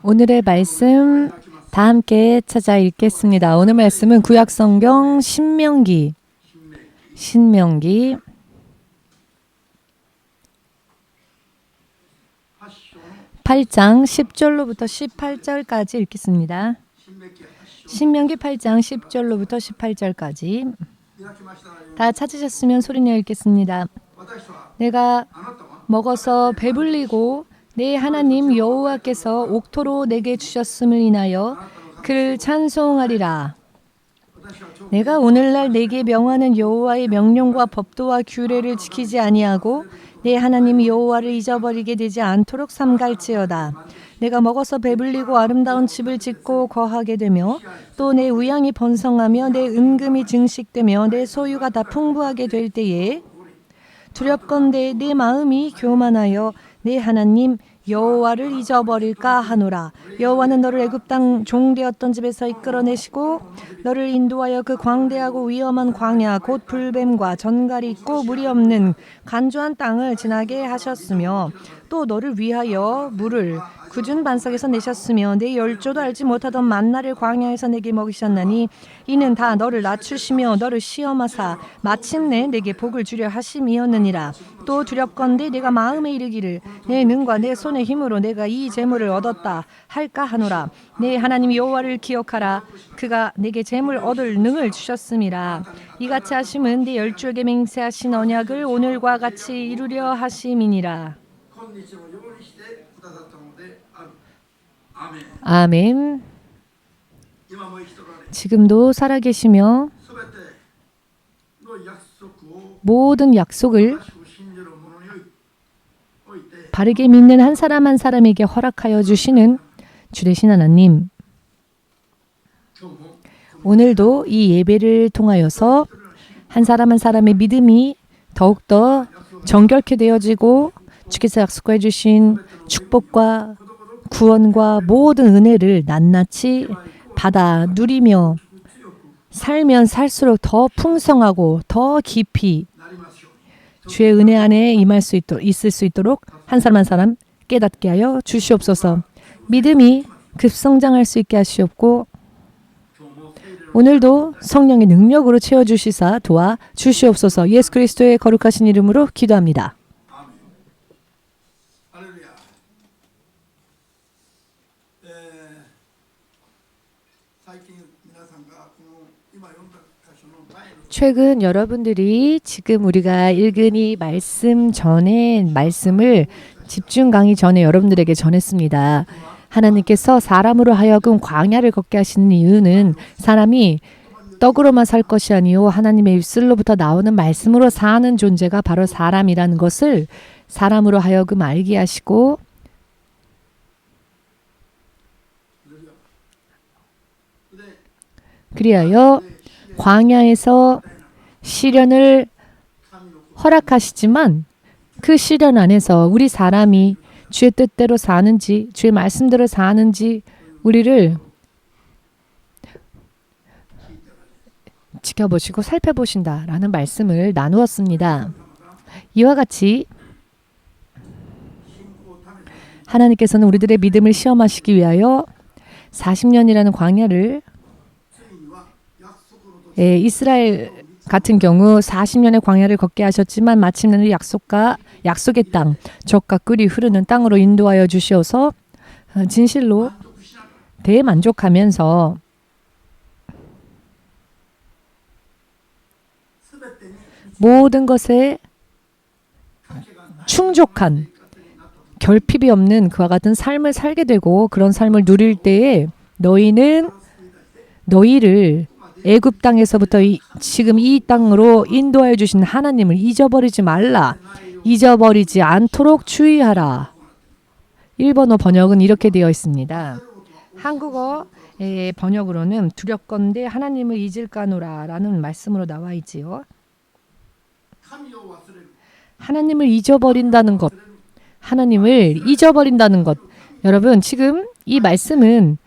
오늘의 말씀 다 함께 찾아 읽겠습니다. 오늘 말씀은 구약성경 신명기 8장 10절로부터 18절까지 읽겠습니다. 신명기 8장 10절로부터 18절까지 다 찾으셨으면 소리내어 읽겠습니다. 내가 먹어서 배불리고 내 하나님 여호와께서 옥토로 내게 주셨음을 인하여 그를 찬송하리라. 내가 오늘날 내게 명하는 여호와의 명령과 법도와 규례를 지키지 아니하고 내 하나님 여호와를 잊어버리게 되지 않도록 삼갈지어다. 내가 먹어서 배불리고 아름다운 집을 짓고 거하게 되며 또 내 우양이 번성하며 내 은금이 증식되며 내 소유가 다 풍부하게 될 때에 두렵건대 내 마음이 교만하여 내 하나님 여호와를 잊어버릴까 하노라. 여호와는 너를 애굽 땅 종되었던 집에서 이끌어내시고 너를 인도하여 그 광대하고 위험한 광야 곧 불뱀과 전갈이 있고 물이 없는 간조한 땅을 지나게 하셨으며 또 너를 위하여 물을 굳은 반석에서 내셨으며 내 열조도 알지 못하던 만나를 광야에서 내게 먹이셨나니 이는 다 너를 낮추시며 너를 시험하사 마침내 내게 복을 주려 하심이었느니라. 또 두렵건대 내가 마음에 이르기를 내 능과 내 손의 힘으로 내가 이 재물을 얻었다 할까 하노라. 내 하나님 여호와를 기억하라. 그가 내게 재물 얻을 능을 주셨음이라. 이같이 하심은 내 열조에게 맹세하신 언약을 오늘과 같이 이루려 하심이니라. 아멘. 지금도 살아계시며 모든 약속을 바르게 믿는 한 사람 한 사람에게 허락하여 주시는 주 되신 하나님, 오늘도 이 예배를 통하여서 한 사람 한 사람의 믿음이 더욱더 정결케 되어지고 주께서 약속해 주신 축복과 구원과 모든 은혜를 낱낱이 받아 누리며 살면 살수록 더 풍성하고 더 깊이 주의 은혜 안에 있을 수 있도록 한 사람 한 사람 깨닫게 하여 주시옵소서. 믿음이 급성장할 수 있게 하시옵고 오늘도 성령의 능력으로 채워주시사 도와 주시옵소서. 예수 그리스도의 거룩하신 이름으로 기도합니다. 최근 여러분들이 지금 우리가 읽은 이 말씀 전에 말씀을 집중 강의 전에 여러분들에게 전했습니다. 하나님께서 사람으로 하여금 광야를 걷게 하시는 이유는 사람이 떡으로만 살 것이 아니요 하나님의 입술로부터 나오는 말씀으로 사는 존재가 바로 사람이라는 것을 사람으로 하여금 알게 하시고 그리하여 광야에서 시련을 허락하시지만 그 시련 안에서 우리 사람이 주의 뜻대로 사는지 주의 말씀대로 사는지 우리를 지켜보시고 살펴보신다라는 말씀을 나누었습니다. 이와 같이 하나님께서는 우리들의 믿음을 시험하시기 위하여 40년이라는 광야를 이스라엘 같은 경우 40년의 광야를 걷게 하셨지만 마침내는 약속의 땅, 젖과 꿀이 흐르는 땅으로 인도하여 주시어서 진실로 대만족하면서 모든 것에 충족한 결핍이 없는 그와 같은 삶을 살게 되고 그런 삶을 누릴 때에 너희를 애굽 땅에서부터 지금 이 땅으로 인도하여 주신 하나님을 잊어버리지 말라. 잊어버리지 않도록 주의하라. 일본어 번역은 이렇게 되어 있습니다. 한국어 번역으로는 두렵건대 하나님을 잊을까노라 라는 말씀으로 나와 있지요. 하나님을 잊어버린다는 것. 하나님을 잊어버린다는 것. 여러분 지금 이 말씀은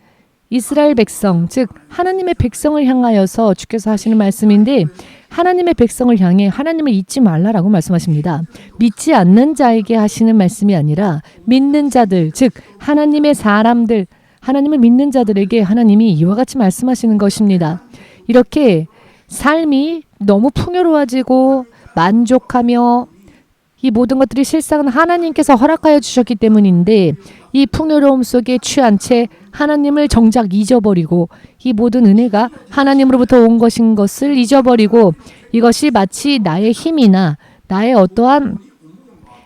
이스라엘 백성, 즉 하나님의 백성을 향하여서 주께서 하시는 말씀인데 하나님의 백성을 향해 하나님을 잊지 말라라고 말씀하십니다. 믿지 않는 자에게 하시는 말씀이 아니라 믿는 자들, 즉 하나님의 사람들, 하나님을 믿는 자들에게 하나님이 이와 같이 말씀하시는 것입니다. 이렇게 삶이 너무 풍요로워지고 만족하며 이 모든 것들이 실상은 하나님께서 허락하여 주셨기 때문인데 이 풍요로움 속에 취한 채 하나님을 정작 잊어버리고 이 모든 은혜가 하나님으로부터 온 것인 것을 잊어버리고 이것이 마치 나의 힘이나 나의 어떠한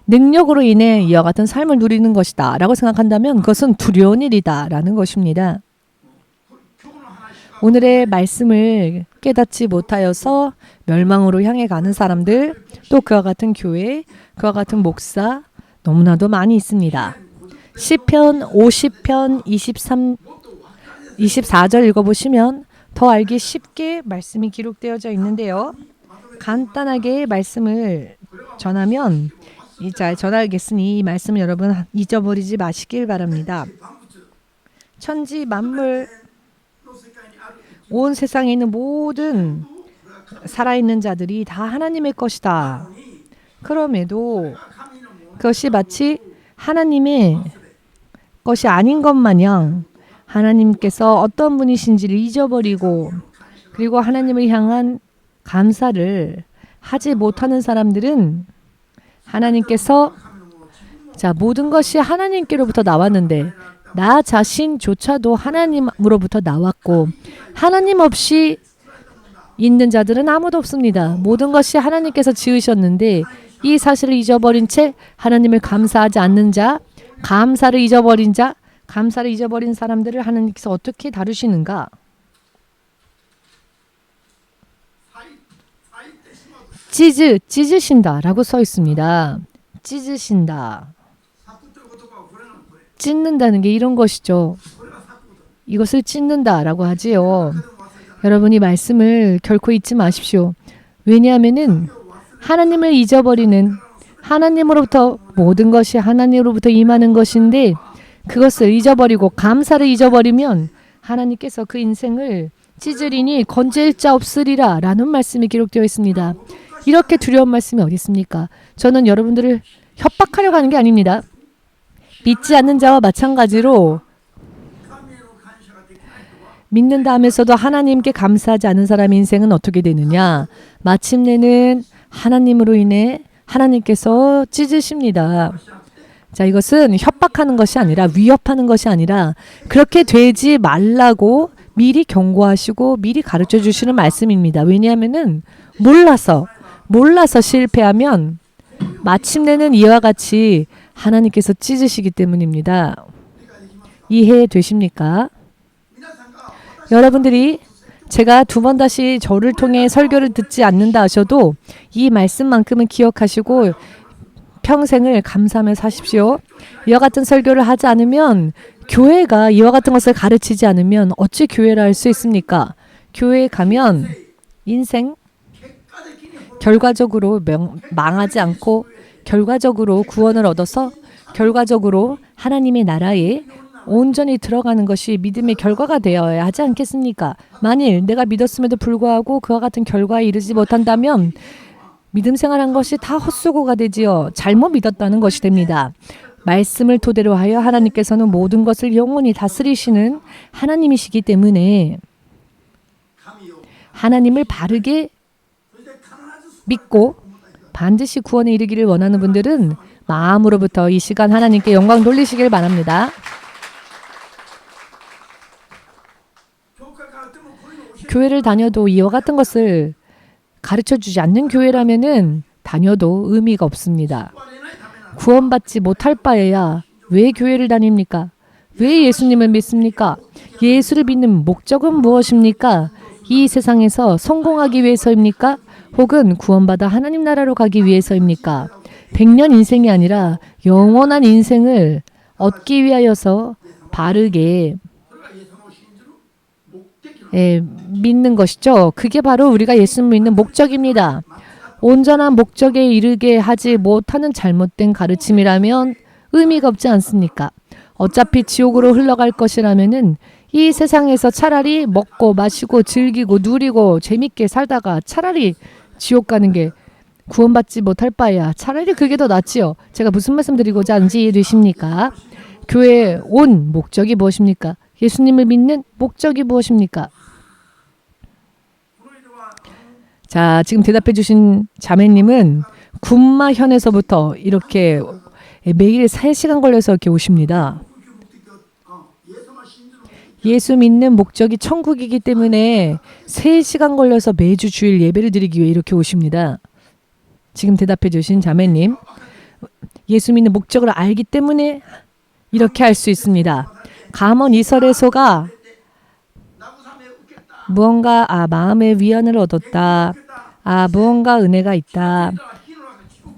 능력으로 인해 이와 같은 삶을 누리는 것이다 라고 생각한다면 그것은 두려운 일이다 라는 것입니다. 오늘의 말씀을 깨닫지 못하여서 멸망으로 향해 가는 사람들, 또 그와 같은 교회, 그와 같은 목사 너무나도 많이 있습니다. 시편 50편 24절 읽어보시면 더 알기 쉽게 말씀이 기록되어져 있는데요. 간단하게 말씀을 전하면 잘 전하겠으니 이 말씀을 여러분 잊어버리지 마시길 바랍니다. 천지 만물 온 세상에 있는 모든 살아있는 자들이 다 하나님의 것이다. 그럼에도 그것이 마치 하나님의 것이 아닌 것 마냥 하나님께서 어떤 분이신지를 잊어버리고 그리고 하나님을 향한 감사를 하지 못하는 사람들은 하나님께서 모든 것이 하나님께로부터 나왔는데 나 자신조차도 하나님으로부터 나왔고 하나님 없이 있는 자들은 아무도 없습니다. 모든 것이 하나님께서 지으셨는데 이 사실을 잊어버린 채 하나님을 감사하지 않는 자, 감사를 잊어버린 사람들을 하나님께서 어떻게 다루시는가? 찢으신다라고 써 있습니다. 찢으신다. 찢는다는 게 이런 것이죠. 이것을 찢는다라고 하지요. 여러분이 말씀을 결코 잊지 마십시오. 왜냐하면은 하나님을 잊어버리는 하나님으로부터 모든 것이 하나님으로부터 임하는 것인데 그것을 잊어버리고 감사를 잊어버리면 하나님께서 그 인생을 찢으리니 건질 자 없으리라 라는 말씀이 기록되어 있습니다. 이렇게 두려운 말씀이 어디 있습니까? 저는 여러분들을 협박하려고 하는 게 아닙니다. 믿지 않는 자와 마찬가지로 믿는다 하면서도 하나님께 감사하지 않은 사람의 인생은 어떻게 되느냐? 마침내는 하나님으로 인해 하나님께서 찢으십니다. 이것은 협박하는 것이 아니라 위협하는 것이 아니라 그렇게 되지 말라고 미리 경고하시고 미리 가르쳐 주시는 말씀입니다. 왜냐하면은 몰라서 실패하면 마침내는 이와 같이 하나님께서 찢으시기 때문입니다. 이해되십니까? 여러분들이 제가 두 번 다시 저를 통해 설교를 듣지 않는다 하셔도 이 말씀만큼은 기억하시고 평생을 감사하며 사십시오. 이와 같은 설교를 하지 않으면 교회가 이와 같은 것을 가르치지 않으면 어찌 교회를 할 수 있습니까? 교회에 가면 인생 결과적으로 망하지 않고 결과적으로 구원을 얻어서 결과적으로 하나님의 나라에 온전히 들어가는 것이 믿음의 결과가 되어야 하지 않겠습니까? 만일 내가 믿었음에도 불구하고 그와 같은 결과에 이르지 못한다면 믿음 생활한 것이 다 헛수고가 되지요. 잘못 믿었다는 것이 됩니다. 말씀을 토대로 하여 하나님께서는 모든 것을 영원히 다스리시는 하나님이시기 때문에 하나님을 바르게 믿고 반드시 구원에 이르기를 원하는 분들은 마음으로부터 이 시간 하나님께 영광 돌리시길 바랍니다. 교회를 다녀도 이와 같은 것을 가르쳐주지 않는 교회라면은 다녀도 의미가 없습니다. 구원받지 못할 바에야 왜 교회를 다닙니까? 왜 예수님을 믿습니까? 예수를 믿는 목적은 무엇입니까? 이 세상에서 성공하기 위해서입니까? 혹은 구원받아 하나님 나라로 가기 위해서입니까? 100년 인생이 아니라 영원한 인생을 얻기 위하여서 바르게 믿는 것이죠. 그게 바로 우리가 예수를 믿는 목적입니다. 온전한 목적에 이르게 하지 못하는 잘못된 가르침이라면 의미가 없지 않습니까? 어차피 지옥으로 흘러갈 것이라면은 이 세상에서 차라리 먹고 마시고 즐기고 누리고 재밌게 살다가 차라리 지옥 가는 게 구원받지 못할 바에야 차라리 그게 더 낫지요. 제가 무슨 말씀 드리고자 하는지 이해되십니까? 교회에 온 목적이 무엇입니까? 예수님을 믿는 목적이 무엇입니까? 자, 지금 대답해 주신 자매님은 군마현에서부터 이렇게 매일 3시간 걸려서 이렇게 오십니다. 예수 믿는 목적이 천국이기 때문에 3시간 걸려서 매주 주일 예배를 드리기 위해 이렇게 오십니다. 지금 대답해 주신 자매님, 예수 믿는 목적을 알기 때문에 이렇게 할 수 있습니다. 감언 이설에서가 무언가 마음의 위안을 얻었다. 무언가 은혜가 있다.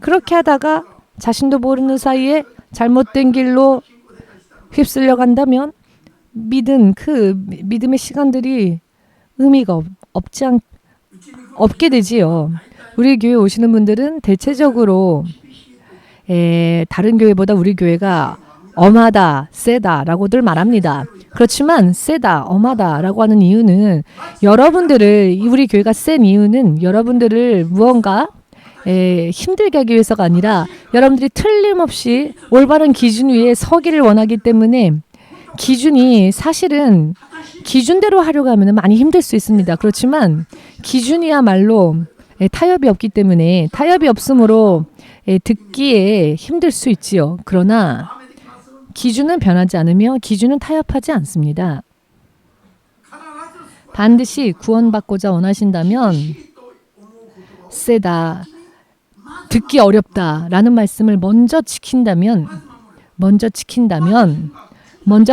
그렇게 하다가 자신도 모르는 사이에 잘못된 길로 휩쓸려 간다면 믿음의 시간들이 의미가 없게 되지요. 우리 교회 오시는 분들은 대체적으로 다른 교회보다 우리 교회가 엄하다, 세다라고들 말합니다. 그렇지만 세다, 엄하다라고 하는 이유는 우리 교회가 센 이유는 여러분들을 무언가 힘들게 하기 위해서가 아니라 여러분들이 틀림없이 올바른 기준 위에 서기를 원하기 때문에 기준이 사실은 기준대로 하려고 하면 많이 힘들 수 있습니다. 그렇지만 기준이야말로 타협이 없기 때문에 타협이 없으므로 듣기에 힘들 수 있지요. 그러나 기준은 변하지 않으며 기준은 타협하지 않습니다. 반드시 구원받고자 원하신다면 세다, 듣기 어렵다라는 말씀을 먼저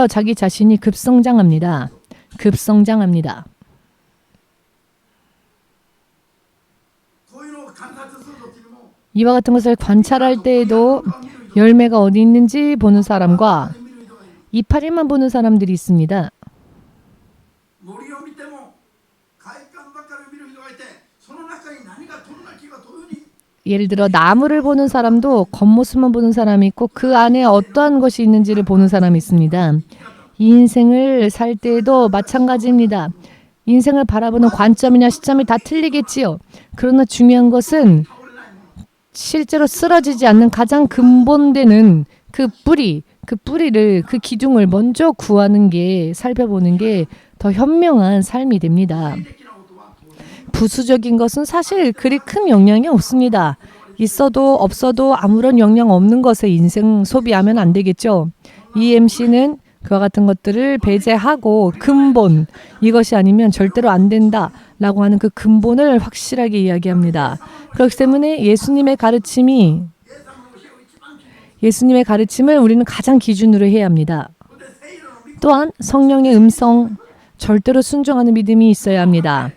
자기 자신이 급성장합니다. 이와 같은 것을 관찰할 때에도 열매가 어디 있는지 보는 사람과 이파리만 보는 사람들이 있습니다. 예를 들어 나무를 보는 사람도 겉모습만 보는 사람이 있고 그 안에 어떠한 것이 있는지를 보는 사람이 있습니다. 이 인생을 살 때에도 마찬가지입니다. 인생을 바라보는 관점이나 시점이 다 틀리겠지요. 그러나 중요한 것은 실제로 쓰러지지 않는 가장 근본되는 그 뿌리를, 그 기둥을 먼저 살펴보는 게 더 현명한 삶이 됩니다. 부수적인 것은 사실 그리 큰 영향이 없습니다. 있어도 없어도 아무런 영향 없는 것에 인생 소비하면 안 되겠죠. 이 MC는 그와 같은 것들을 배제하고 근본, 이것이 아니면 절대로 안 된다라고 하는 그 근본을 확실하게 이야기합니다. 그렇기 때문에 예수님의 가르침을 우리는 가장 기준으로 해야 합니다. 또한 성령의 음성, 절대로 순종하는 믿음이 있어야 합니다.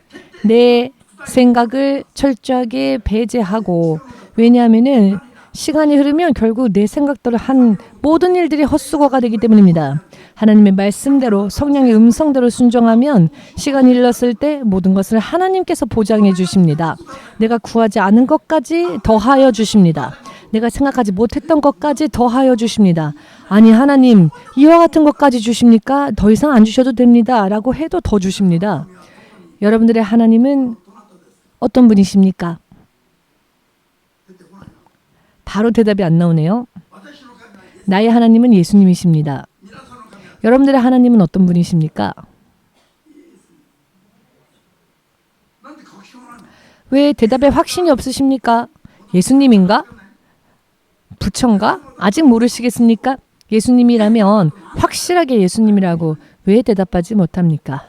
내 생각을 철저하게 배제하고, 왜냐하면 시간이 흐르면 결국 내 생각대로 한 모든 일들이 헛수고가 되기 때문입니다. 하나님의 말씀대로 성령의 음성대로 순종하면 시간이 흘렀을 때 모든 것을 하나님께서 보장해 주십니다. 내가 구하지 않은 것까지 더하여 주십니다. 내가 생각하지 못했던 것까지 더하여 주십니다. 아니 하나님 이와 같은 것까지 주십니까? 더 이상 안 주셔도 됩니다. 라고 해도 더 주십니다. 여러분들의 하나님은 어떤 분이십니까? 바로 대답이 안 나오네요. 나의 하나님은 예수님이십니다. 여러분들의 하나님은 어떤 분이십니까? 왜 대답에 확신이 없으십니까? 예수님인가? 부처인가? 아직 모르시겠습니까? 예수님이라면 확실하게 예수님이라고 왜 대답하지 못합니까?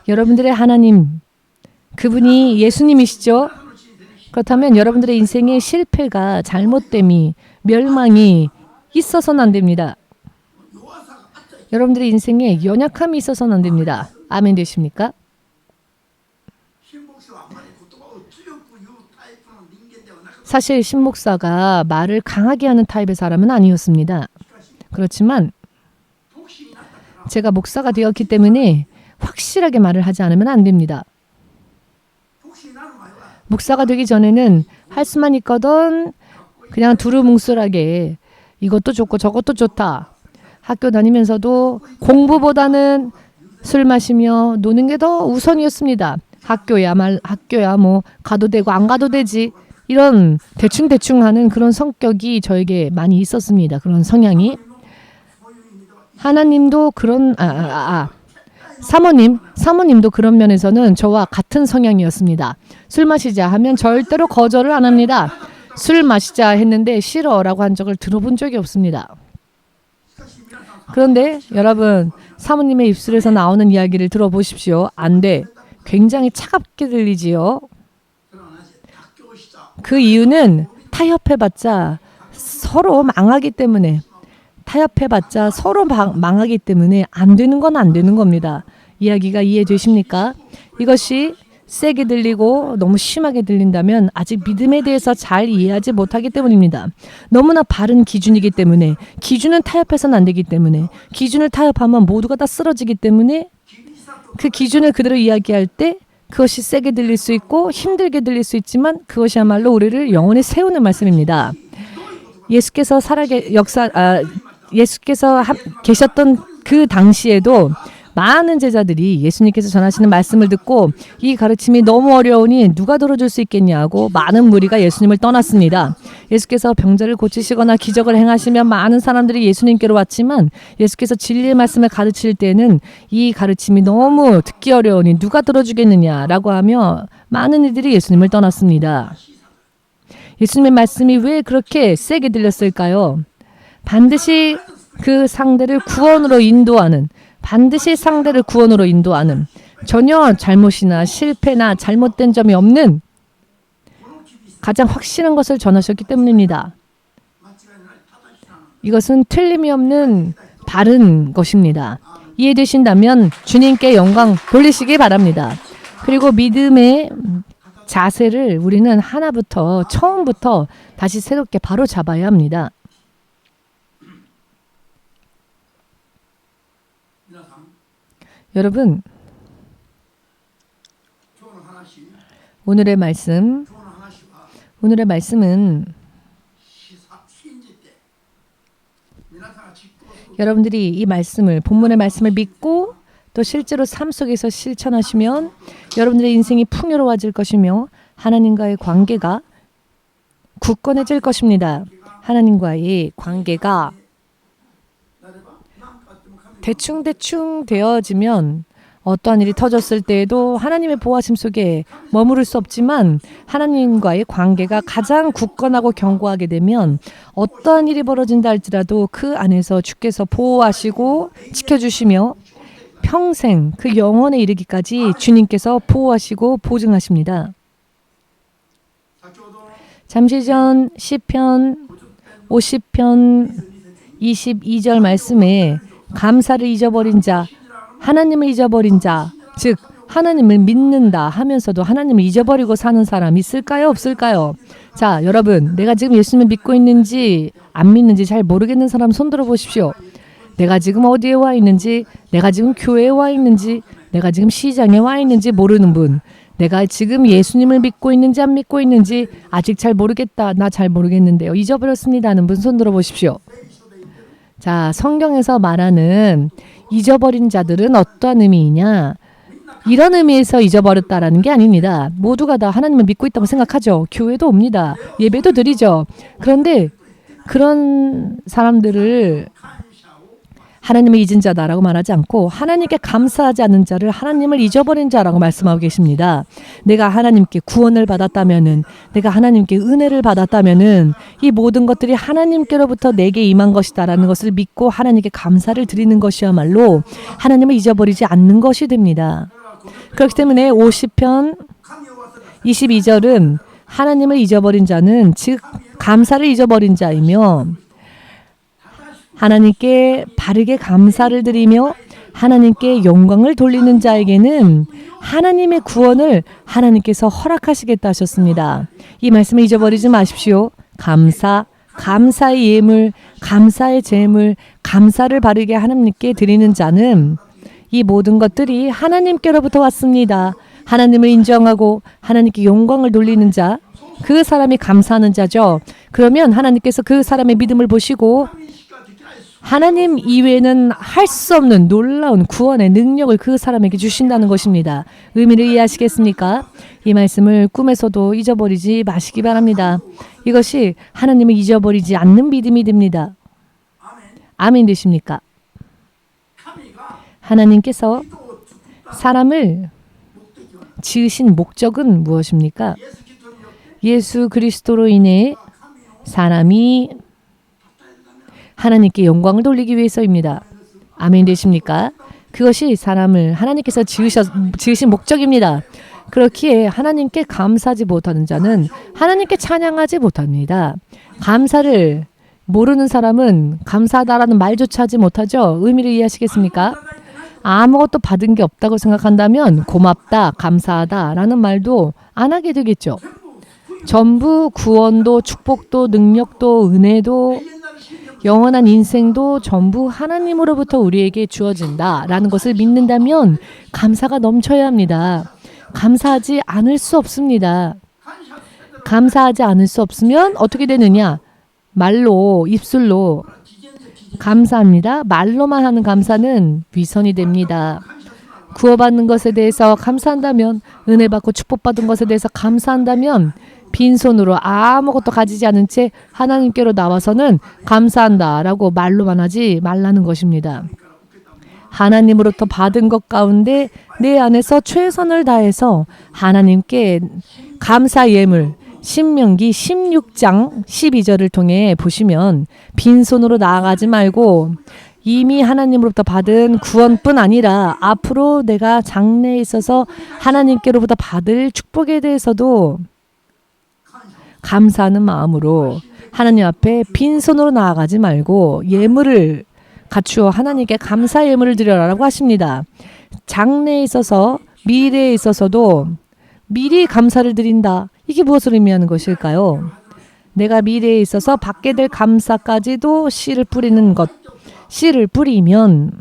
여러분들의 하나님, 그분이 예수님이시죠? 그렇다면 여러분들의 인생에 실패가, 잘못됨이, 멸망이 있어서는 안 됩니다. 여러분들의 인생에 연약함이 있어서는 안 됩니다. 아멘 되십니까? 사실 신 목사가 말을 강하게 하는 타입의 사람은 아니었습니다. 그렇지만 제가 목사가 되었기 때문에 확실하게 말을 하지 않으면 안 됩니다. 목사가 되기 전에는 할 수만 있거든 그냥 두루뭉술하게 이것도 좋고 저것도 좋다. 학교 다니면서도 공부보다는 술 마시며 노는 게 더 우선이었습니다. 학교야 뭐 가도 되고 안 가도 되지. 이런 대충대충 하는 그런 성격이 저에게 많이 있었습니다. 그런 성향이. 하나님도 그런 사모님도 그런 면에서는 저와 같은 성향이었습니다. 술 마시자 하면 절대로 거절을 안 합니다. 술 마시자 했는데 싫어라고 한 적을 들어본 적이 없습니다. 그런데 여러분, 사모님의 입술에서 나오는 이야기를 들어보십시오. 안 돼. 굉장히 차갑게 들리지요. 그 이유는 타협해봤자 서로 망하기 때문에 망하기 때문에 안 되는 건 안 되는 겁니다. 이야기가 이해되십니까? 이것이 세게 들리고 너무 심하게 들린다면 아직 믿음에 대해서 잘 이해하지 못하기 때문입니다. 너무나 바른 기준이기 때문에, 기준은 타협해서는 안 되기 때문에, 기준을 타협하면 모두가 다 쓰러지기 때문에 그 기준을 그대로 이야기할 때 그것이 세게 들릴 수 있고 힘들게 들릴 수 있지만 그것이야말로 우리를 영원히 세우는 말씀입니다. 예수께서 계셨던 그 당시에도 많은 제자들이 예수님께서 전하시는 말씀을 듣고 이 가르침이 너무 어려우니 누가 들어줄 수 있겠냐고 많은 무리가 예수님을 떠났습니다. 예수께서 병자를 고치시거나 기적을 행하시면 많은 사람들이 예수님께로 왔지만 예수께서 진리의 말씀을 가르칠 때는 이 가르침이 너무 듣기 어려우니 누가 들어주겠느냐라고 하며 많은 이들이 예수님을 떠났습니다. 예수님의 말씀이 왜 그렇게 세게 들렸을까요? 반드시 그 상대를 구원으로 인도하는, 전혀 잘못이나 실패나 잘못된 점이 없는 가장 확실한 것을 전하셨기 때문입니다. 이것은 틀림이 없는 바른 것입니다. 이해되신다면 주님께 영광 돌리시기 바랍니다. 그리고 믿음의 자세를 우리는 처음부터 다시 새롭게 바로 잡아야 합니다. 여러분, 오늘의 말씀은 여러분들이 이 말씀을, 본문의 말씀을 믿고 또 실제로 삶 속에서 실천하시면 여러분들의 인생이 풍요로워질 것이며 하나님과의 관계가 굳건해질 것입니다. 하나님과의 관계가 대충 되어지면 어떠한 일이 터졌을 때에도 하나님의 보호하심 속에 머무를 수 없지만 하나님과의 관계가 가장 굳건하고 견고하게 되면 어떠한 일이 벌어진다 할지라도 그 안에서 주께서 보호하시고 지켜주시며 평생 그 영원에 이르기까지 주님께서 보호하시고 보증하십니다. 잠시 전 시편 50편 22절 말씀에 감사를 잊어버린 자, 하나님을 잊어버린 자, 즉 하나님을 믿는다 하면서도 하나님을 잊어버리고 사는 사람 있을까요? 없을까요? 자, 여러분, 내가 지금 예수님을 믿고 있는지 안 믿는지 잘 모르겠는 사람 손 들어 보십시오. 내가 지금 어디에 와 있는지, 내가 지금 교회에 와 있는지, 내가 지금 시장에 와 있는지 모르는 분, 내가 지금 예수님을 믿고 있는지 안 믿고 있는지 아직 잘 모르겠다, 나 잘 모르겠는데요, 잊어버렸습니다 하는 분 손 들어 보십시오. 자, 성경에서 말하는 잊어버린 자들은 어떠한 의미이냐? 이런 의미에서 잊어버렸다라는 게 아닙니다. 모두가 다 하나님을 믿고 있다고 생각하죠. 교회도 옵니다. 예배도 드리죠. 그런데 그런 사람들을 하나님을 잊은 자다라고 말하지 않고 하나님께 감사하지 않는 자를 하나님을 잊어버린 자라고 말씀하고 계십니다. 내가 하나님께 구원을 받았다면은, 내가 하나님께 은혜를 받았다면은 이 모든 것들이 하나님께로부터 내게 임한 것이다라는 것을 믿고 하나님께 감사를 드리는 것이야말로 하나님을 잊어버리지 않는 것이 됩니다. 그렇기 때문에 50편 22절은 하나님을 잊어버린 자는 즉 감사를 잊어버린 자이며 하나님께 바르게 감사를 드리며 하나님께 영광을 돌리는 자에게는 하나님의 구원을 하나님께서 허락하시겠다 하셨습니다. 이 말씀을 잊어버리지 마십시오. 감사의 예물, 감사의 제물, 감사를 바르게 하나님께 드리는 자는 이 모든 것들이 하나님께로부터 왔습니다. 하나님을 인정하고 하나님께 영광을 돌리는 자, 그 사람이 감사하는 자죠. 그러면 하나님께서 그 사람의 믿음을 보시고 하나님 이외에는 할 수 없는 놀라운 구원의 능력을 그 사람에게 주신다는 것입니다. 의미를 이해하시겠습니까? 이 말씀을 꿈에서도 잊어버리지 마시기 바랍니다. 이것이 하나님을 잊어버리지 않는 믿음이 됩니다. 아멘 되십니까? 하나님께서 사람을 지으신 목적은 무엇입니까? 예수 그리스도로 인해 사람이 하나님께 영광을 돌리기 위해서입니다. 아멘 되십니까? 그것이 사람을 하나님께서 지으신 목적입니다. 그렇기에 하나님께 감사하지 못하는 자는 하나님께 찬양하지 못합니다. 감사를 모르는 사람은 감사하다라는 말조차 하지 못하죠. 의미를 이해하시겠습니까? 아무것도 받은 게 없다고 생각한다면 고맙다, 감사하다라는 말도 안 하게 되겠죠. 전부 구원도 축복도 능력도 은혜도 영원한 인생도 전부 하나님으로부터 우리에게 주어진다라는 것을 믿는다면 감사가 넘쳐야 합니다. 감사하지 않을 수 없습니다. 감사하지 않을 수 없으면 어떻게 되느냐? 말로, 입술로 감사합니다. 말로만 하는 감사는 위선이 됩니다. 구원받는 것에 대해서 감사한다면, 은혜 받고 축복받은 것에 대해서 감사한다면 빈손으로 아무것도 가지지 않은 채 하나님께로 나와서는 감사한다라고 말로만 하지 말라는 것입니다. 하나님으로부터 받은 것 가운데 내 안에서 최선을 다해서 하나님께 감사 예물, 신명기 16장 12절을 통해 보시면 빈손으로 나아가지 말고 이미 하나님으로부터 받은 구원뿐 아니라 앞으로 내가 장래에 있어서 하나님께로부터 받을 축복에 대해서도 감사하는 마음으로 하나님 앞에 빈손으로 나아가지 말고 예물을 갖추어 하나님께 감사 예물을 드려라라고 하십니다. 장래에 있어서 미래에 있어서도 미리 감사를 드린다. 이게 무엇을 의미하는 것일까요? 내가 미래에 있어서 받게 될 감사까지도 씨를 뿌리는 것. 씨를 뿌리면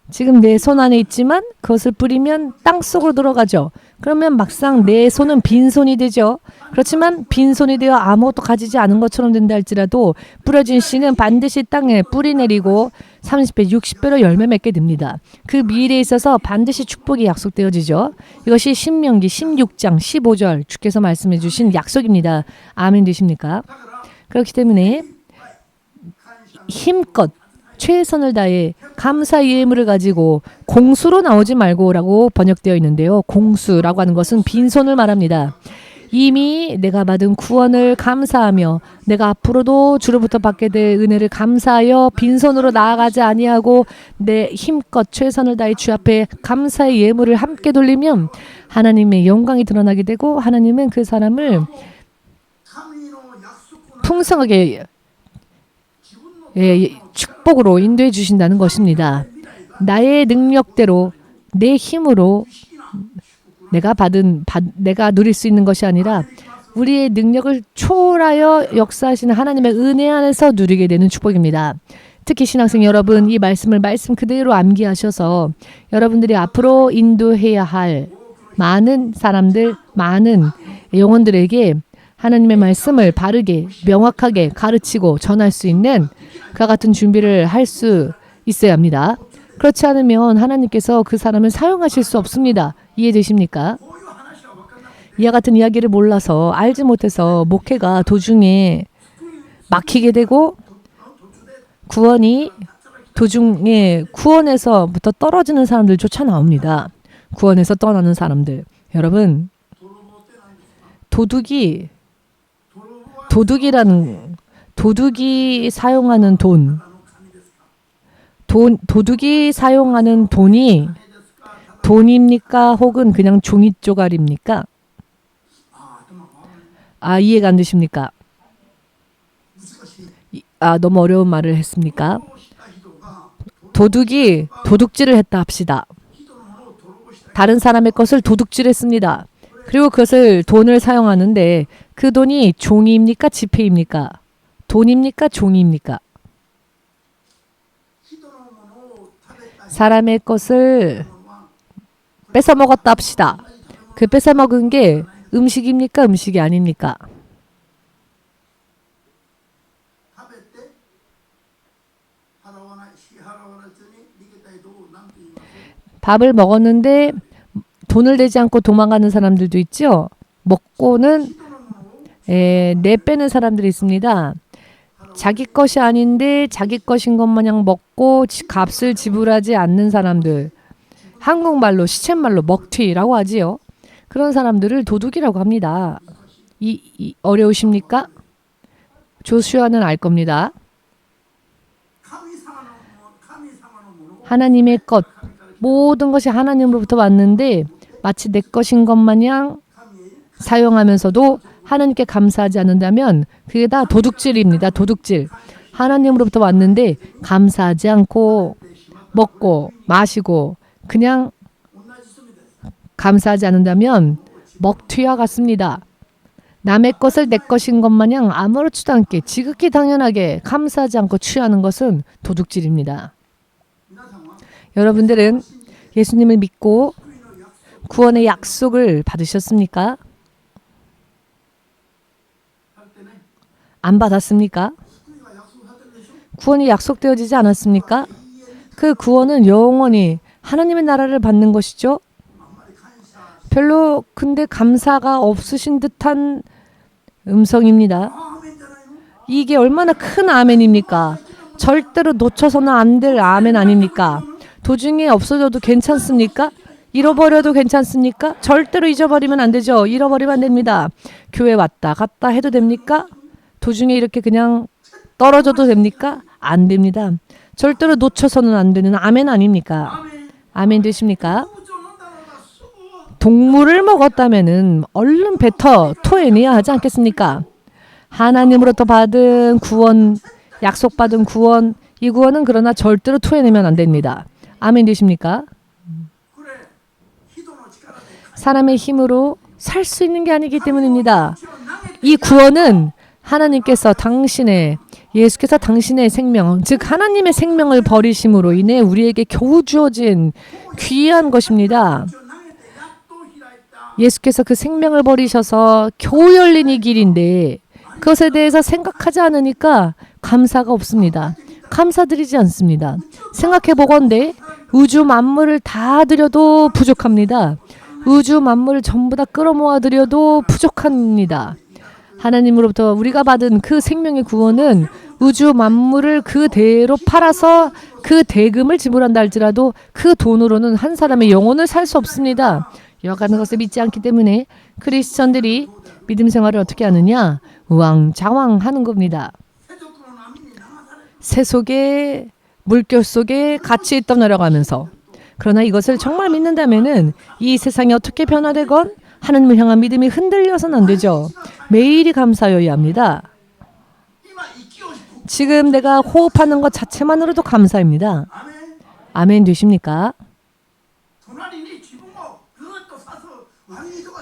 지금 내 손 안에 있지만 그것을 뿌리면 땅속으로 들어가죠. 그러면 막상 내 손은 빈손이 되죠. 그렇지만 빈손이 되어 아무것도 가지지 않은 것처럼 된다 할지라도 뿌려진 씨는 반드시 땅에 뿌리 내리고 30배, 60배로 열매 맺게 됩니다. 그 미래에 있어서 반드시 축복이 약속되어지죠. 이것이 신명기 16장 15절 주께서 말씀해 주신 약속입니다. 아멘 되십니까? 그렇기 때문에 힘껏 최선을 다해 감사 예물을 가지고 공수로 나오지 말고라고 번역되어 있는데요. 공수라고 하는 것은 빈손을 말합니다. 이미 내가 받은 구원을 감사하며 내가 앞으로도 주로부터 받게 될 은혜를 감사하여 빈손으로 나아가지 아니하고 내 힘껏 최선을 다해 주 앞에 감사의 예물을 함께 돌리면 하나님의 영광이 드러나게 되고 하나님은 그 사람을 풍성하게 축복으로 인도해 주신다는 것입니다. 나의 능력대로 내 힘으로 내가 누릴 수 있는 것이 아니라 우리의 능력을 초월하여 역사하시는 하나님의 은혜 안에서 누리게 되는 축복입니다. 특히 신학생 여러분, 이 말씀을 말씀 그대로 암기하셔서 여러분들이 앞으로 인도해야 할 많은 사람들, 많은 영혼들에게 하나님의 말씀을 바르게 명확하게 가르치고 전할 수 있는 그와 같은 준비를 할 수 있어야 합니다. 그렇지 않으면 하나님께서 그 사람을 사용하실 수 없습니다. 이해되십니까? 이와 같은 이야기를 몰라서 알지 못해서 목회가 도중에 막히게 되고 구원이 도중에 구원에서부터 떨어지는 사람들조차 나옵니다. 구원에서 떠나는 사람들. 여러분, 도둑이 사용하는 도둑이 사용하는 돈이 돈입니까? 혹은 그냥 종이 쪼가리입니까? 이해가 안 되십니까? 너무 어려운 말을 했습니까? 도둑이 도둑질을 했다 합시다. 다른 사람의 것을 도둑질했습니다. 그리고 그것을 돈을 사용하는데 그 돈이 종이입니까? 지폐입니까? 돈입니까? 종이입니까? 사람의 것을 뺏어 먹었다 합시다. 그 뺏어 먹은 게 음식입니까? 음식이 아닙니까? 밥을 먹었는데 돈을 내지 않고 도망가는 사람들도 있죠. 먹고는 내빼는 사람들이 있습니다. 자기 것이 아닌데 자기 것인 것 마냥 먹고 값을 지불하지 않는 사람들. 한국말로 시쳇말로 먹튀라고 하지요. 그런 사람들을 도둑이라고 합니다. 어려우십니까? 조슈아는 알 겁니다. 하나님의 것, 모든 것이 하나님으로부터 왔는데 마치 내 것인 것 마냥 사용하면서도 하나님께 감사하지 않는다면 그게 다 도둑질입니다. 도둑질. 하나님으로부터 왔는데 감사하지 않고 먹고 마시고 그냥 감사하지 않는다면 먹튀와 같습니다. 남의 것을 내 것인 것 마냥 아무렇지도 않게 지극히 당연하게 감사하지 않고 취하는 것은 도둑질입니다. 여러분들은 예수님을 믿고 구원의 약속을 받으셨습니까? 안 받았습니까? 구원이 약속되어지지 않았습니까? 그 구원은 영원히 하나님의 나라를 받는 것이죠. 별로 근데 감사가 없으신 듯한 음성입니다. 이게 얼마나 큰 아멘입니까? 절대로 놓쳐서는 안 될 아멘 아닙니까? 도중에 없어져도 괜찮습니까? 잃어버려도 괜찮습니까? 절대로 잊어버리면 안 되죠. 잃어버리면 안 됩니다. 교회 왔다 갔다 해도 됩니까? 도중에 이렇게 그냥 떨어져도 됩니까? 안 됩니다. 절대로 놓쳐서는 안 되는 아멘 아닙니까? 아멘 되십니까? 동물을 먹었다면은 얼른 뱉어 토해내야 하지 않겠습니까? 하나님으로부터 받은 구원, 약속받은 구원, 이 구원은 그러나 절대로 토해내면 안 됩니다. 아멘 되십니까? 사람의 힘으로 살 수 있는 게 아니기 때문입니다. 이 구원은 하나님께서 예수께서 당신의 생명, 즉 하나님의 생명을 버리심으로 인해 우리에게 겨우 주어진 귀한 것입니다. 예수께서 그 생명을 버리셔서 겨우 열린 이 길인데 그것에 대해서 생각하지 않으니까 감사가 없습니다. 감사드리지 않습니다. 생각해 보건대 우주 만물을 다 드려도 부족합니다. 우주 만물을 전부 다 끌어모아 드려도 부족합니다. 하나님으로부터 우리가 받은 그 생명의 구원은 우주 만물을 그대로 팔아서 그 대금을 지불한다 할지라도 그 돈으로는 한 사람의 영혼을 살 수 없습니다. 이와 같은 것을 믿지 않기 때문에 크리스천들이 믿음 생활을 어떻게 하느냐? 우왕좌왕하는 겁니다. 새 속에 물결 속에 같이 떠내려가면서 그러나 이것을 정말 믿는다면은 이 세상이 어떻게 변화되건 하나님을 향한 믿음이 흔들려서는 안 되죠. 매일이 감사여야 합니다. 지금 내가 호흡하는 것 자체만으로도 감사입니다. 아멘 되십니까?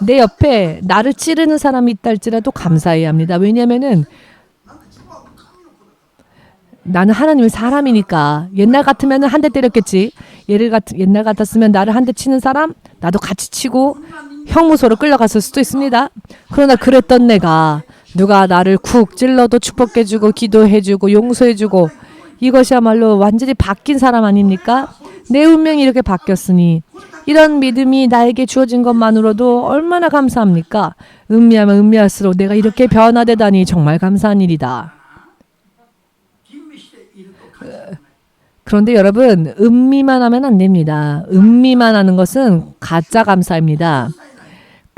내 옆에 나를 찌르는 사람이 있다 할지라도 감사해야 합니다. 왜냐하면은 나는 하나님의 사람이니까 옛날 같으면 한 대 때렸겠지. 옛날 같았으면 나를 한 대 치는 사람 나도 같이 치고 형무소로 끌려갔을 수도 있습니다. 그러나 그랬던 내가 누가 나를 쿡 찔러도 축복해주고 기도해주고 용서해주고 이것이야말로 완전히 바뀐 사람 아닙니까? 내 운명이 이렇게 바뀌었으니 이런 믿음이 나에게 주어진 것만으로도 얼마나 감사합니까? 음미하면 음미할수록 내가 이렇게 변화되다니 정말 감사한 일이다. 그런데 여러분 음미만 하면 안 됩니다. 음미만 하는 것은 가짜 감사입니다.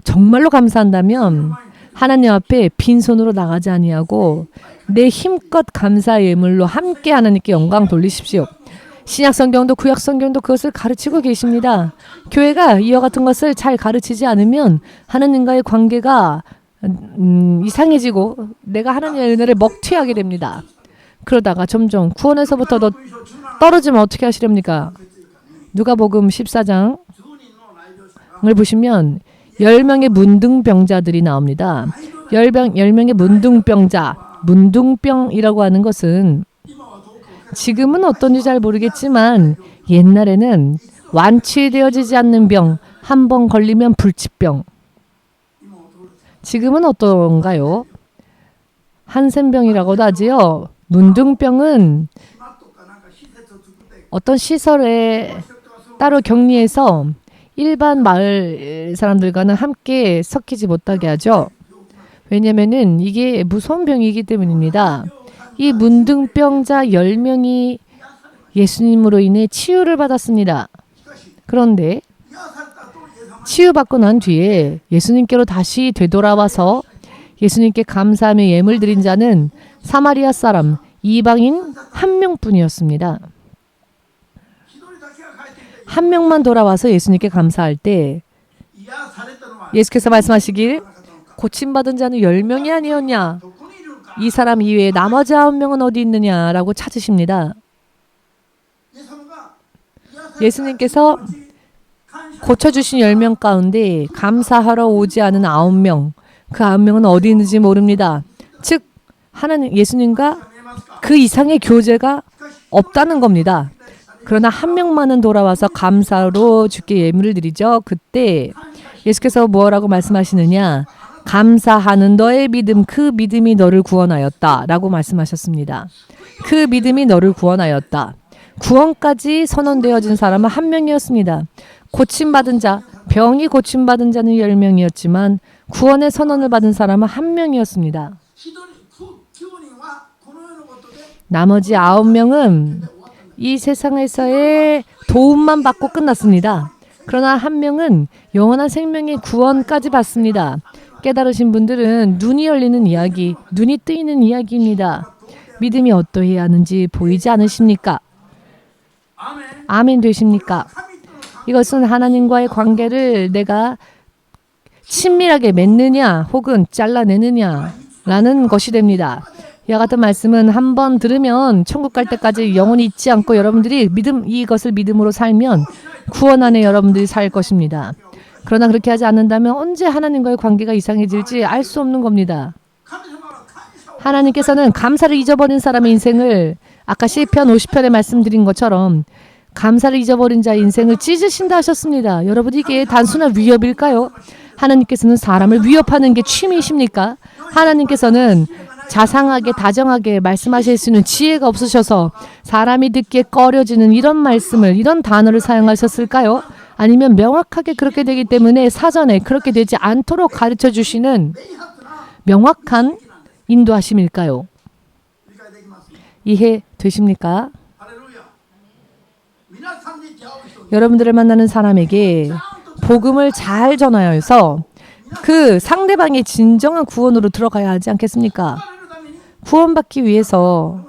정말로 감사한다면 하나님 앞에 빈손으로 나가지 아니하고 내 힘껏 감사의 예물로 함께 하나님께 영광 돌리십시오. 신약성경도 구약성경도 그것을 가르치고 계십니다. 교회가 이와 같은 것을 잘 가르치지 않으면 하나님과의 관계가 이상해지고 내가 하나님의 은혜를 먹튀하게 됩니다. 그러다가 점점 구원에서부터 더 떨어지면 어떻게 하시렵니까? 누가복음 14장을 보시면 10명의 문둥병자들이 나옵니다. 10명의 문둥병자, 문둥병이라고 하는 것은 지금은 어떤지 잘 모르겠지만 옛날에는 완치되어지지 않는 병, 한 번 걸리면 불치병. 지금은 어떤가요? 한센병이라고도 하지요. 문둥병은 어떤 시설에 따로 격리해서 일반 마을 사람들과는 함께 섞이지 못하게 하죠. 왜냐면은 이게 무서운 병이기 때문입니다. 이 문둥병자 10명이 예수님으로 인해 치유를 받았습니다. 그런데 치유받고 난 뒤에 예수님께로 다시 되돌아와서 예수님께 감사하며 예물 드린 자는 사마리아 사람 이방인 한 명뿐이었습니다. 한 명만 돌아와서 예수님께 감사할 때 예수께서 말씀하시길 고침받은 자는 10명이 아니었냐? 이 사람 이외에 나머지 9명은 어디 있느냐라고 찾으십니다. 예수님께서 고쳐주신 10명 가운데 감사하러 오지 않은 9명, 그 9명은 어디 있는지 모릅니다. 즉 하나님 예수님과 그 이상의 교제가 없다는 겁니다. 그러나 한 명만은 돌아와서 감사로 주께 예물을 드리죠. 그때 예수께서 뭐라고 말씀하시느냐? 감사하는 너의 믿음, 그 믿음이 너를 구원하였다 라고 말씀하셨습니다. 그 믿음이 너를 구원하였다. 구원까지 선언되어진 사람은 한 명이었습니다. 고침받은 자, 병이 고침받은 자는 10명이었지만 구원의 선언을 받은 사람은 한 명이었습니다. 나머지 9명은 이 세상에서의 도움만 받고 끝났습니다. 그러나 한 명은 영원한 생명의 구원까지 받습니다. 깨달으신 분들은 눈이 열리는 이야기, 눈이 뜨이는 이야기입니다. 믿음이 어떠해야 하는지 보이지 않으십니까? 아멘 되십니까? 이것은 하나님과의 관계를 내가 친밀하게 맺느냐 혹은 잘라내느냐 라는 것이 됩니다. 이와 같은 말씀은 한번 들으면 천국 갈 때까지 영원히 잊지 않고 여러분들이 이것을 믿음으로 살면 구원 안에 여러분들이 살 것입니다. 그러나 그렇게 하지 않는다면 언제 하나님과의 관계가 이상해질지 알 수 없는 겁니다. 하나님께서는 감사를 잊어버린 사람의 인생을 아까 시편 50편에 말씀드린 것처럼 감사를 잊어버린 자의 인생을 찢으신다 하셨습니다. 여러분 이게 단순한 위협일까요? 하나님께서는 사람을 위협하는 게 취미이십니까? 하나님께서는 자상하게 다정하게 말씀하실 수 있는 지혜가 없으셔서 사람이 듣기에 꺼려지는 이런 말씀을 이런 단어를 사용하셨을까요? 아니면 명확하게 그렇게 되기 때문에 사전에 그렇게 되지 않도록 가르쳐 주시는 명확한 인도하심일까요? 이해되십니까? 여러분들을 만나는 사람에게 복음을 잘 전하여서 그 상대방의 진정한 구원으로 들어가야 하지 않겠습니까? 구원받기 위해서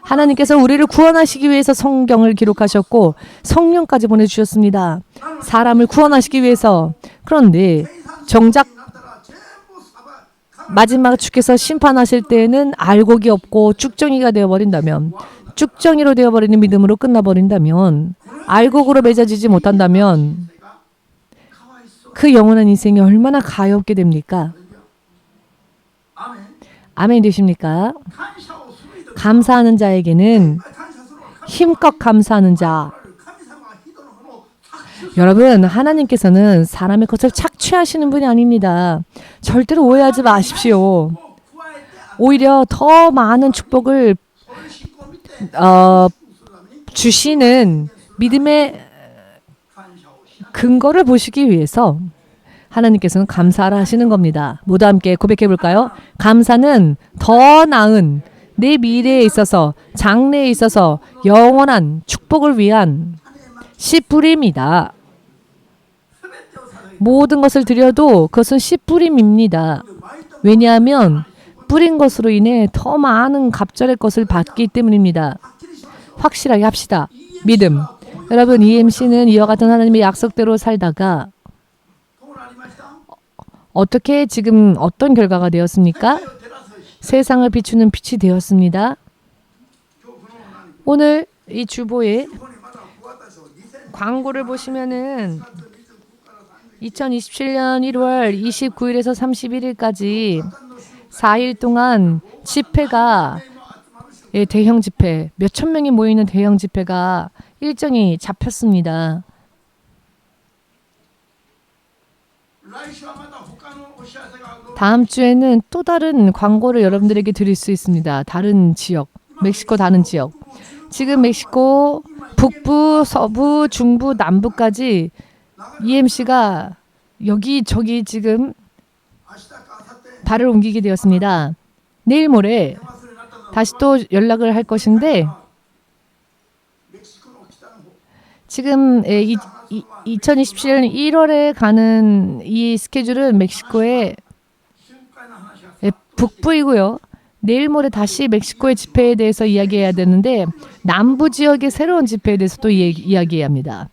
하나님께서 우리를 구원하시기 위해서 성경을 기록하셨고 성령까지 보내주셨습니다. 사람을 구원하시기 위해서. 그런데 정작 마지막 주께서 심판하실 때에는 알곡이 없고 쭉정이가 되어버린다면 쭉정이로 되어버리는 믿음으로 끝나버린다면 알곡으로 맺어지지 못한다면 그 영원한 인생이 얼마나 가엾게 됩니까? 아멘 되십니까? 감사하는 자에게는 힘껏 감사하는 자. 여러분 하나님께서는 사람의 것을 착취하시는 분이 아닙니다. 절대로 오해하지 마십시오. 오히려 더 많은 축복을 주시는 믿음의 근거를 보시기 위해서 하나님께서는 감사를 하시는 겁니다. 모두 함께 고백해 볼까요? 감사는 더 나은 내 미래에 있어서 장래에 있어서 영원한 축복을 위한 씨뿌림이다. 모든 것을 드려도 그것은 씨뿌림입니다. 왜냐하면 뿌린 것으로 인해 더 많은 갑절의 것을 받기 때문입니다. 확실하게 합시다. 믿음. 여러분 EMC는 이와 같은 하나님의 약속대로 살다가 어떻게 지금 어떤 결과가 되었습니까? 세상을 비추는 빛이 되었습니다. 오늘 이 주보에 광고를 보시면은 2027년 1월 29일에서 31일까지 4일 동안 집회가 대형 집회, 몇천 명이 모이는 대형 집회가 일정이 잡혔습니다. 다음 주에는 또 다른 광고를 여러분들에게 드릴 수 있습니다. 다른 지역, 멕시코 다른 지역. 지금 멕시코 북부, 서부, 중부, 남부까지 EMC가 여기저기 지금 발을 옮기게 되었습니다. 내일 모레 다시 또 연락을 할 것인데 지금 2027년 1월에 가는 이 스케줄은 멕시코의 북부이고요. 내일 모레 다시 멕시코의 집회에 대해서 이야기해야 되는데 남부 지역의 새로운 집회에 대해서 또 이야기해야 합니다.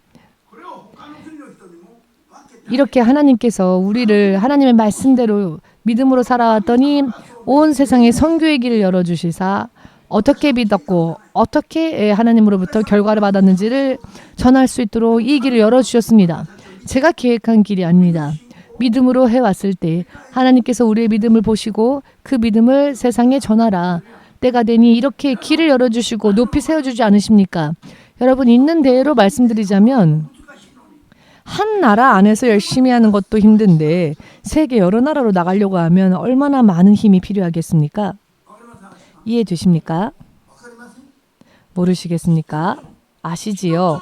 이렇게 하나님께서 우리를 하나님의 말씀대로 믿음으로 살아왔더니 온 세상에 선교의 길을 열어주시사 어떻게 믿었고 어떻게 하나님으로부터 결과를 받았는지를 전할 수 있도록 이 길을 열어주셨습니다. 제가 계획한 길이 아닙니다. 믿음으로 해왔을 때 하나님께서 우리의 믿음을 보시고 그 믿음을 세상에 전하라. 때가 되니 이렇게 길을 열어주시고 높이 세워주지 않으십니까? 여러분 있는 대로 말씀드리자면 한 나라 안에서 열심히 하는 것도 힘든데 세계 여러 나라로 나가려고 하면 얼마나 많은 힘이 필요하겠습니까? 이해되십니까? 모르시겠습니까? 아시지요?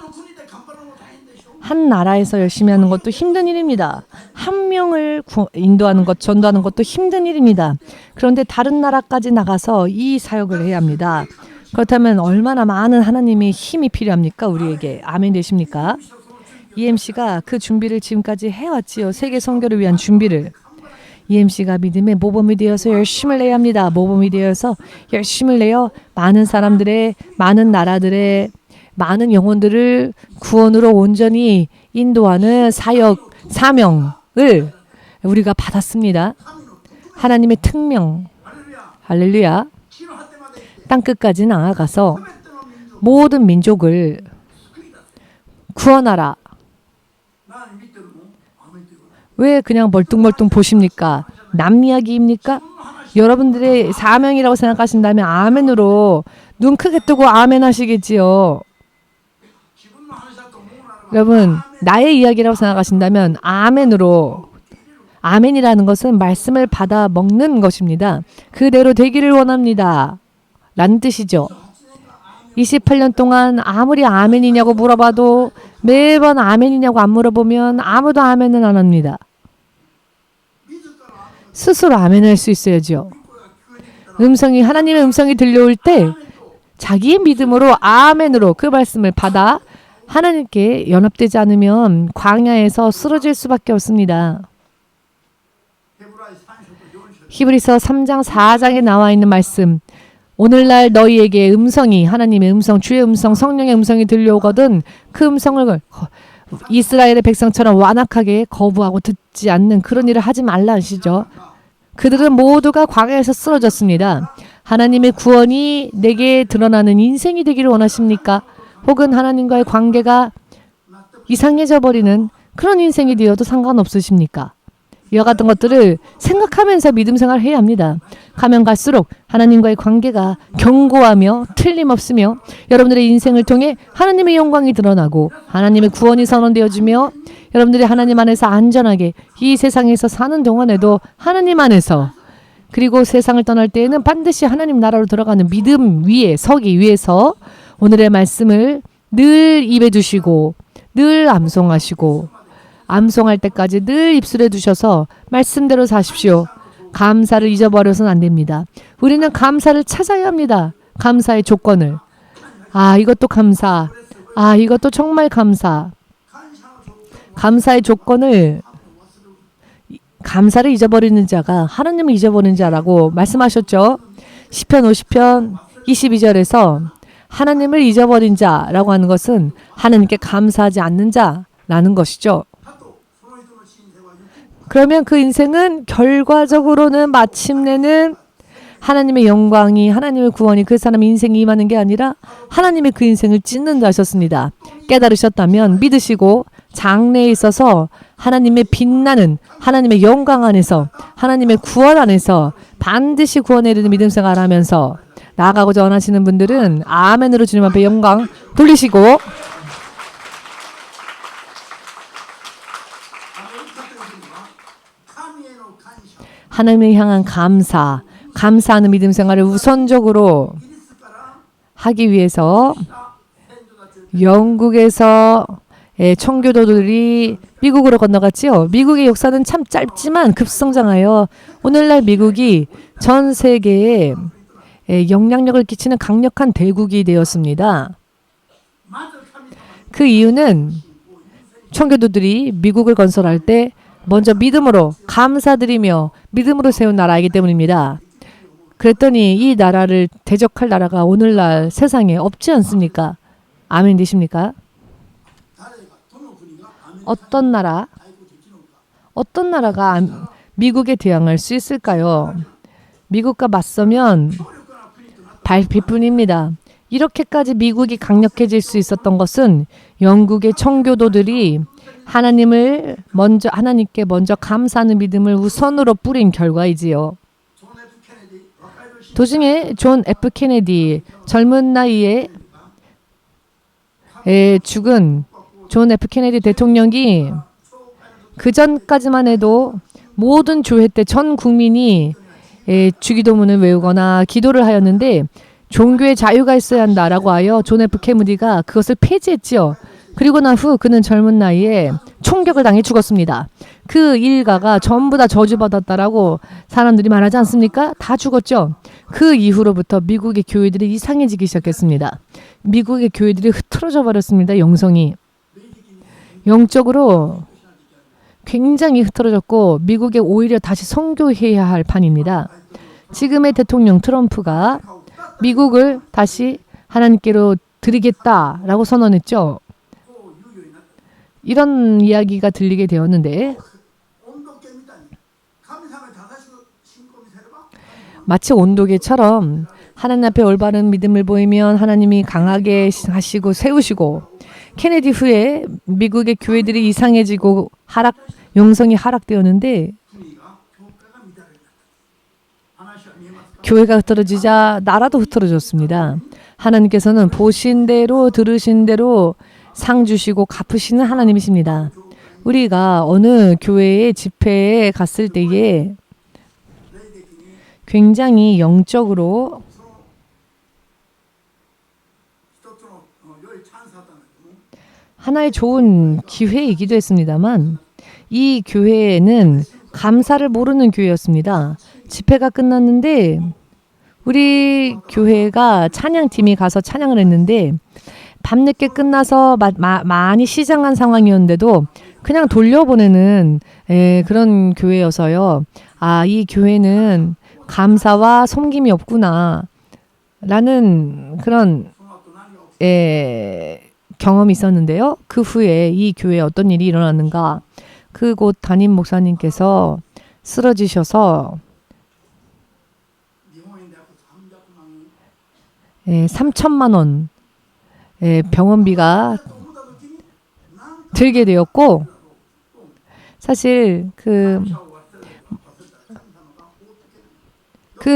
한 나라에서 열심히 하는 것도 힘든 일입니다. 한 명을 인도하는 것, 전도하는 것도 힘든 일입니다. 그런데 다른 나라까지 나가서 이 사역을 해야 합니다. 그렇다면 얼마나 많은 하나님의 힘이 필요합니까? 우리에게. 아멘 되십니까? EMC가 그 준비를 지금까지 해왔지요. 세계 선교를 위한 준비를. EMC가 믿음의 모범이 되어서 열심을 내야 합니다. 모범이 되어서 열심을 내어 많은 사람들의, 많은 나라들의 많은 영혼들을 구원으로 온전히 인도하는 사역, 사명을 우리가 받았습니다. 하나님의 특명, 할렐루야. 땅끝까지 나아가서 모든 민족을 구원하라. 왜 그냥 멀뚱멀뚱 보십니까? 남 이야기입니까? 여러분들의 사명이라고 생각하신다면 아멘으로 눈 크게 뜨고 아멘 하시겠지요. 여러분 나의 이야기라고 생각하신다면 아멘으로, 아멘이라는 것은 말씀을 받아 먹는 것입니다. 그대로 되기를 원합니다 라는 뜻이죠. 28년 동안 아무리 아멘이냐고 물어봐도 매번 아멘이냐고 안 물어보면 아무도 아멘은 안 합니다. 스스로 아멘할 수 있어야죠. 하나님의 음성이 들려올 때 자기의 믿음으로 아멘으로 그 말씀을 받아 하나님께 연합되지 않으면 광야에서 쓰러질 수밖에 없습니다. 히브리서 3장 4장에 나와 있는 말씀, 오늘날 너희에게 음성이, 하나님의 음성, 주의 음성, 성령의 음성이 들려오거든 그 음성을 이스라엘의 백성처럼 완악하게 거부하고 듣지 않는 그런 일을 하지 말라 하시죠. 그들은 모두가 광야에서 쓰러졌습니다. 하나님의 구원이 내게 드러나는 인생이 되기를 원하십니까? 혹은 하나님과의 관계가 이상해져 버리는 그런 인생이 되어도 상관없으십니까? 이와 같은 것들을 생각하면서 믿음 생활을 해야 합니다. 가면 갈수록 하나님과의 관계가 견고하며 틀림없으며 여러분들의 인생을 통해 하나님의 영광이 드러나고 하나님의 구원이 선언되어지며 여러분들이 하나님 안에서 안전하게 이 세상에서 사는 동안에도 하나님 안에서, 그리고 세상을 떠날 때에는 반드시 하나님 나라로 들어가는 믿음 위에 서기 위해서 오늘의 말씀을 늘 입에 두시고 늘 암송하시고 암송할 때까지 늘 입술에 두셔서 말씀대로 사십시오. 감사를 잊어버려서는 안 됩니다. 우리는 감사를 찾아야 합니다. 감사의 조건을. 아, 이것도 감사. 아, 이것도 정말 감사. 감사의 조건을, 감사를 잊어버리는 자가 하나님을 잊어버리는 자라고 말씀하셨죠. 시편 50편 22절에서 하나님을 잊어버린 자라고 하는 것은 하나님께 감사하지 않는 자라는 것이죠. 그러면 그 인생은 결과적으로는 마침내는 하나님의 영광이, 하나님의 구원이 그 사람 인생에 임하는 게 아니라 하나님의 그 인생을 찢는다 하셨습니다. 깨달으셨다면 믿으시고 장래에 있어서 하나님의 빛나는 하나님의 영광 안에서, 하나님의 구원 안에서 반드시 구원에 이르는 믿음 생활을 하면서 나아가고자 원하시는 분들은 아멘으로 주님 앞에 영광 돌리시고, 하나님을 향한 감사, 감사하는 믿음 생활을 우선적으로 하기 위해서 영국에서 청교도들이 미국으로 건너갔지요. 미국의 역사는 참 짧지만 급성장하여 오늘날 미국이 전 세계에 영향력을 끼치는 강력한 대국이 되었습니다. 그 이유는 청교도들이 미국을 건설할 때 먼저 믿음으로 감사드리며 믿음으로 세운 나라이기 때문입니다. 그랬더니 이 나라를 대적할 나라가 오늘날 세상에 없지 않습니까? 아멘 되십니까? 어떤 나라가 미국에 대항할 수 있을까요? 미국과 맞서면 발피뿐입니다. 이렇게까지 미국이 강력해질 수 있었던 것은 영국의 청교도들이 하나님께 먼저 감사하는 믿음을 우선으로 뿌린 결과이지요. 도중에 존 F 케네디, 젊은 나이에 죽은 존 F 케네디 대통령이 그 전까지만 해도 모든 조회 때 전 국민이 주기도문을 외우거나 기도를 하였는데 종교의 자유가 있어야 한다라고 하여 존 F 케네디가 그것을 폐지했지요. 그리고 난 후 그는 젊은 나이에 총격을 당해 죽었습니다. 그 일가가 전부 다 저주받았다라고 사람들이 말하지 않습니까? 다 죽었죠. 그 이후로부터 미국의 교회들이 이상해지기 시작했습니다. 미국의 교회들이 흐트러져 버렸습니다. 영적으로 굉장히 흐트러졌고 미국에 오히려 다시 선교해야 할 판입니다. 지금의 대통령 트럼프가 미국을 다시 하나님께로 드리겠다라고 선언했죠. 이런 이야기가 들리게 되었는데 마치 온도계처럼 하나님 앞에 올바른 믿음을 보이면 하나님이 강하게 하시고 세우시고 케네디 후에 미국의 교회들이 이상해지고 영성이 하락되었는데 교회가 흐트러지자 나라도 흐트러졌습니다. 하나님께서는 보신 대로 들으신 대로 상 주시고 갚으시는 하나님이십니다. 우리가 어느 교회의 집회에 갔을 때에 굉장히 영적으로 하나의 좋은 기회이기도 했습니다만 이 교회는 감사를 모르는 교회였습니다. 집회가 끝났는데 우리 교회가 찬양팀이 가서 찬양을 했는데 밤늦게 끝나서 많이 시장한 상황이었는데도 그냥 돌려보내는 그런 교회여서요. 아, 이 교회는 감사와 섬김이 없구나 라는 그런 경험이 있었는데요. 그 후에 이 교회에 어떤 일이 일어났는가. 그곳 담임 목사님께서 쓰러지셔서 3천만 원 병원비가 들게 되었고 사실 그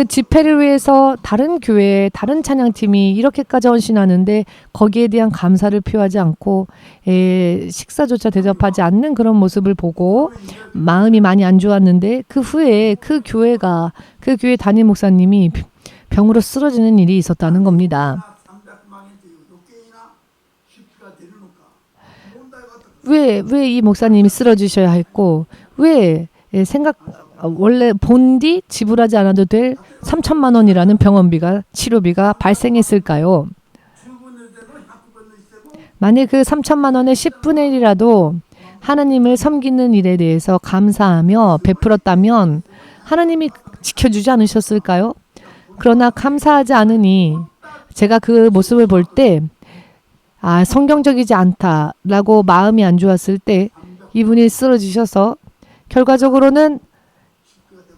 집회를 위해서 다른 교회, 다른 찬양팀이 이렇게까지 헌신하는데 거기에 대한 감사를 표하지 않고 식사조차 대접하지 않는 그런 모습을 보고 마음이 많이 안 좋았는데 그 후에 그 교회 담임 목사님이 병으로 쓰러지는 일이 있었다는 겁니다. 왜 이 목사님이 쓰러지셔야 했고 왜 원래 본디 지불하지 않아도 될 3천만 원이라는 병원비가 치료비가 발생했을까요? 만약 그 3천만 원의 10분의 1이라도 하나님을 섬기는 일에 대해서 감사하며 베풀었다면 하나님이 지켜주지 않으셨을까요? 그러나 감사하지 않으니 제가 그 모습을 볼 때 성경적이지 않다라고 마음이 안 좋았을 때 이분이 쓰러지셔서 결과적으로는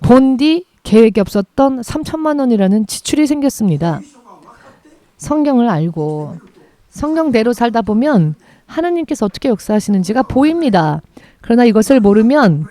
본디 계획이 없었던 3천만 원이라는 지출이 생겼습니다. 성경을 알고 성경대로 살다 보면 하나님께서 어떻게 역사하시는지가 보입니다. 그러나 이것을 모르면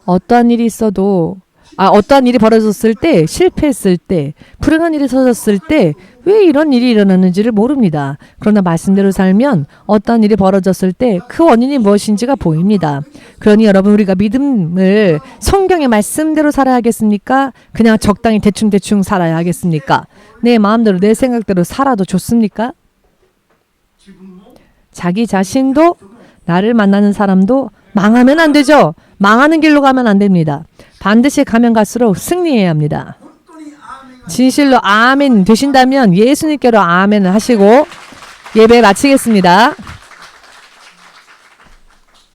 어떠한 일이 있어도 어떠한 일이 벌어졌을 때, 실패했을 때, 불행한 일이 터졌을 때 왜 이런 일이 일어나는지를 모릅니다. 그러나 말씀대로 살면 어떠한 일이 벌어졌을 때 그 원인이 무엇인지가 보입니다. 그러니 여러분 우리가 믿음을 성경의 말씀대로 살아야 하겠습니까? 그냥 적당히 대충대충 살아야 하겠습니까? 내 마음대로 내 생각대로 살아도 좋습니까? 자기 자신도 나를 만나는 사람도 망하면 안 되죠. 망하는 길로 가면 안 됩니다. 반드시 가면 갈수록 승리해야 합니다. 진실로 아멘 되신다면 예수님께로 아멘을 하시고 예배 마치겠습니다.